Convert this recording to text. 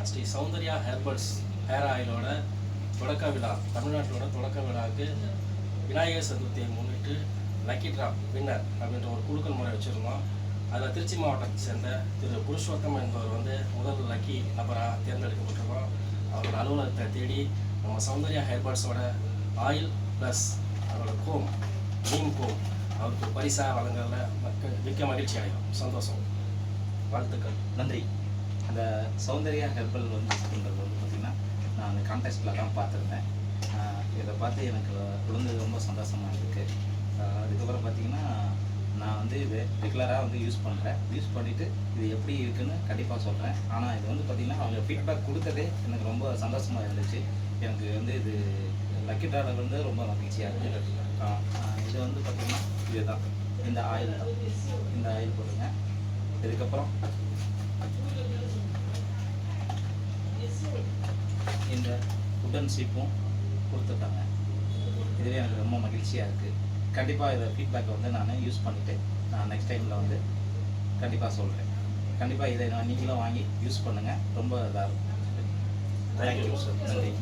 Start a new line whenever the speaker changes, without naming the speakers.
Sri Soundarya herbals hair ஆயிலோட தொடக்க விழா, தமிழ்நாட்டோட தொடக்க விழாவுக்கு விநாயகர் சதுர்த்தியை முன்னிட்டு லக்கி ட்ராப் வின்னர் அப்படின்ற ஒரு குழுக்கள் முறை வச்சுருந்தோம். அதில் திருச்சி மாவட்டத்தை சேர்ந்த திரு புருஷோத்தம் என்பவர் முதல் லக்கி நபராக தேர்ந்தெடுக்கப்பட்டிருக்கோம். அவரோட அலுவலகத்தை தேடி நம்ம சௌந்தர்யா ஹெர்பல்ஸோட ஆயில் ப்ளஸ் அவரோட கோம் நீம் கோம் அவருக்கு பரிசாக வழங்குறதுல மிக்க மகிழ்ச்சி அடையும். சந்தோஷம், வாழ்த்துக்கள்,
நன்றி. அந்த சௌந்தர்யா ஹெர்பல் பண்ணுறது பார்த்திங்கன்னா நான் அந்த கான்டெஸ்ட்டில் தான் பார்த்துருந்தேன். இதை பார்த்து எனக்கு விழுந்தது ரொம்ப சந்தோஷமாக இருக்குது. அதுக்கப்புறம் பார்த்திங்கன்னா நான் இது ரெகுலராக யூஸ் பண்ணுறேன். யூஸ் பண்ணிவிட்டு இது எப்படி இருக்குதுன்னு கண்டிப்பாக சொல்கிறேன். ஆனால் இது பார்த்திங்கன்னா அவங்க ஃபீட்பேக் கொடுத்ததே எனக்கு ரொம்ப சந்தோஷமாக இருந்துச்சு. எனக்கு இது லக்கி ட்ராவில் ரொம்ப மகிழ்ச்சியாக இருக்குது. இது பார்த்திங்கன்னா இதுதான், இந்த ஆயில் தான். இந்த ஆயில் போடுங்க. இதுக்கப்புறம் இந்த உடன் சீப்பும் கொடுத்துட்டாங்க. இதுவே எனக்கு ரொம்ப மகிழ்ச்சியாக இருக்குது. கண்டிப்பாக இதை ஃபீட்பேக்கை நான் யூஸ் பண்ணிவிட்டு நான் நெக்ஸ்ட் டைமில் கண்டிப்பாக சொல்கிறேன். கண்டிப்பாக இதை நீங்களும் வாங்கி யூஸ் பண்ணுங்கள். ரொம்ப இதாக இருக்கும். Thank you sir. நன்றி.